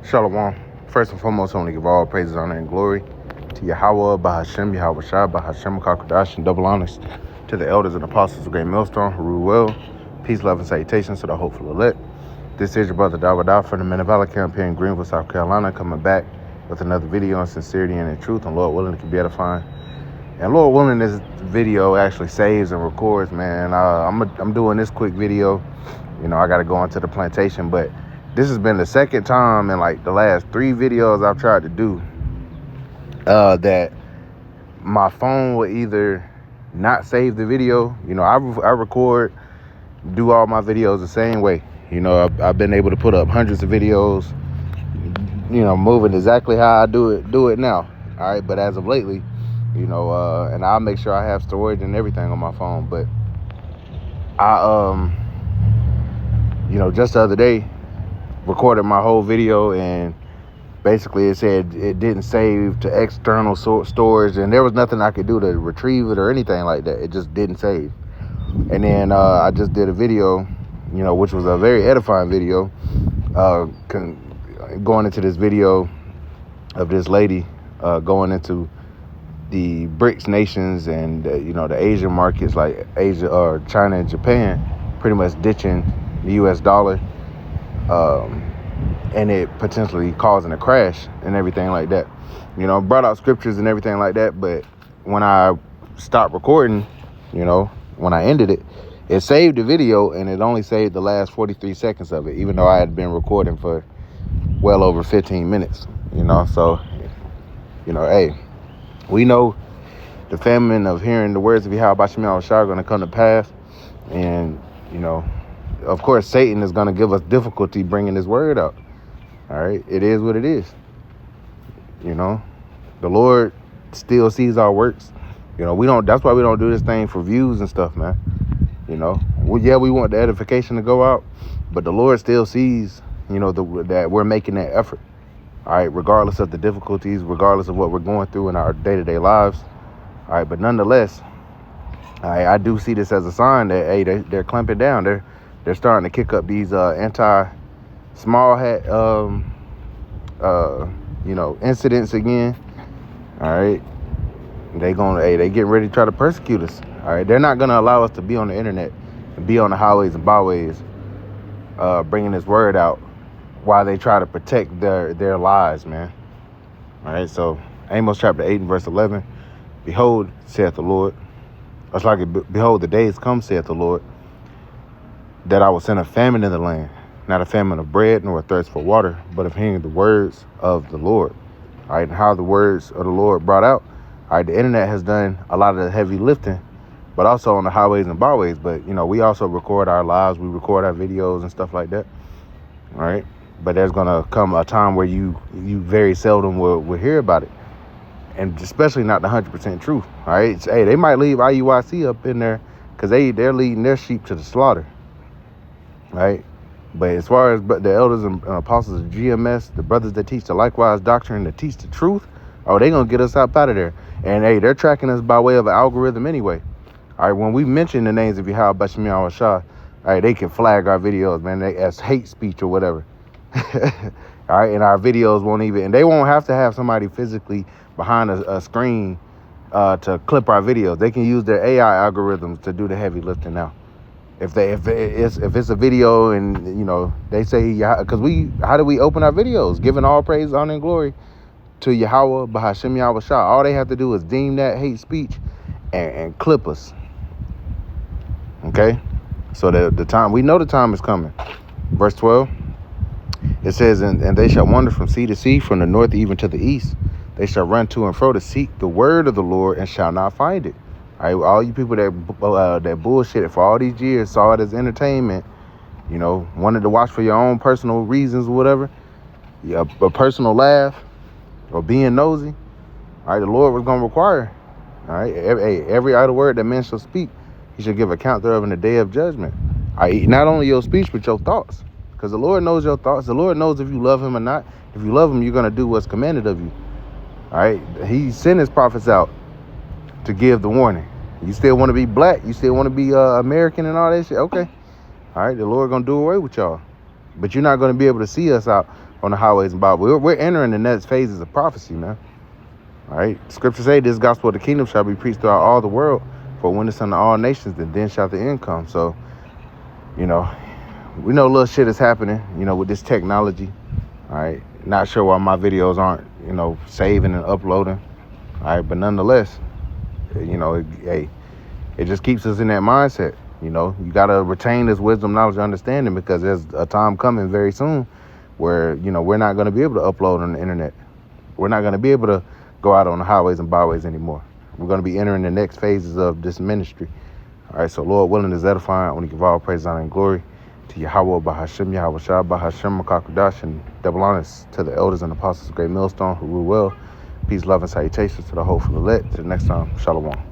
Shalom. First and foremost, I want to give all praises, honor, and glory to Yahweh, Bahashem, Yahweh Shai, Bahashem, Kakadash, and double honors to the elders and apostles of Great Millstone, who rule well. Peace, love, and salutations to the hopeful elect. This is your brother Dawadah from the Men of Valor camp here in Greenville, South Carolina, coming back with another video on sincerity and in truth, and Lord willing, it can be edifying. And Lord willing, this video actually saves and records, man. I'm doing this quick video. You know, I got to go onto the plantation, but this has been the second time in like the last 3 videos I've tried to do that my phone will either not save the video. You know, I record, do all my videos the same way. You know, I've been able to put up hundreds of videos, you know, moving exactly how I do it now. All right, but as of lately, you know, and I'll make sure I have storage and everything on my phone. But I, you know, just the other day, recorded my whole video, and basically it said it didn't save to external storage, and there was nothing I could do to retrieve it or anything like that. It just didn't save. And then I just did a video, you know, which was a very edifying video, going into this video of this lady going into the BRICS nations and you know, the Asian markets like Asia or China and Japan, pretty much ditching the US dollar, and it potentially causing a crash and everything like that. You know, brought out scriptures and everything like that, but when I stopped recording, you know, when I ended it, it saved the video, and it only saved the last 43 seconds of it, even though I had been recording for well over 15 minutes, you know. So, you know, hey, we know the famine of hearing the words of Yahweh Shai are going to come to pass. And, you know, of course, Satan is going to give us difficulty bringing his word out. All right. It is what it is. You know, the Lord still sees our works. You know, that's why we don't do this thing for views and stuff, man. You know, we want the edification to go out, but the Lord still sees, you know, that we're making that effort. All right, regardless of the difficulties, regardless of what we're going through in our day-to-day lives. All right, but nonetheless, I do see this as a sign that, hey, they're clamping down. They're starting to kick up these anti-small hat, you know, incidents again. All right, they getting ready to try to persecute us. All right, they're not gonna allow us to be on the internet and be on the highways and byways, bringing this word out, while they try to protect their lives, man. All right, so Amos chapter 8 and verse 11. Behold, saith the Lord. It's like, behold, the days come, saith the Lord, that I will send a famine in the land, not a famine of bread, nor a thirst for water, but of hearing the words of the Lord. All right, and how the words of the Lord brought out. All right, the internet has done a lot of the heavy lifting, but also on the highways and byways. But, you know, we also record our lives. We record our videos and stuff like that. All right. But there's going to come a time where you very seldom will hear about it. And especially not the 100% truth. All right. Hey, they might leave IUIC up in there because they're leading their sheep to the slaughter. Right. But as far as the elders and apostles of GMS, the brothers that teach the likewise doctrine, that teach the truth, oh, they're going to get us up out of there. And hey, they're tracking us by way of an algorithm anyway. All right. When we mention the names of Yahweh Shai, all right, they can flag our videos, man, as hate speech or whatever. All right, and our videos won't even, and they won't have to have somebody physically behind a screen to clip our videos. They can use their AI algorithms to do the heavy lifting now. If it's a video, and you know, they say, because how do we open our videos? Giving all praise, honor, and glory to Yahweh, Bahashem, Yahweh Shai. All they have to do is deem that hate speech and clip us. Okay, so the time, we know the time is coming. Verse 12. It says, and they shall wander from sea to sea, from the north even to the east. They shall run to and fro to seek the word of the Lord, and shall not find it. All right, all you people that bullshitted for all these years, saw it as entertainment, you know, wanted to watch for your own personal reasons or whatever, a personal laugh or being nosy. All right, the Lord was going to require, all right, every idle word that man shall speak, he shall give account thereof in the day of judgment. All right, not only your speech, but your thoughts. Because the Lord knows your thoughts. The Lord knows if you love him or not. If you love him, you're going to do what's commanded of you. All right. He sent his prophets out to give the warning. You still want to be black? You still want to be American and all that shit? Okay. All right. The Lord going to do away with y'all. But you're not going to be able to see us out on the highways and byways. We're entering the next phases of prophecy, man. All right. Scripture say this gospel of the kingdom shall be preached throughout all the world for witness unto all nations, and then shall the end come. So, we know little shit is happening, with this technology. All right. Not sure why my videos aren't, saving and uploading. All right. But nonetheless, it just keeps us in that mindset. You got to retain this wisdom, knowledge, and understanding, because there's a time coming very soon where, we're not going to be able to upload on the internet. We're not going to be able to go out on the highways and byways anymore. We're going to be entering the next phases of this ministry. All right, so Lord willing is edifying. I want to give all praise, honor, and glory to Yahweh, Bahashem, Yahweh Shah, Bahashem, Makakadash, and double honors to the elders and apostles of Great Millstone who rule well. Peace, love, and salutations to the whole from the let. Till the next time, Shalom.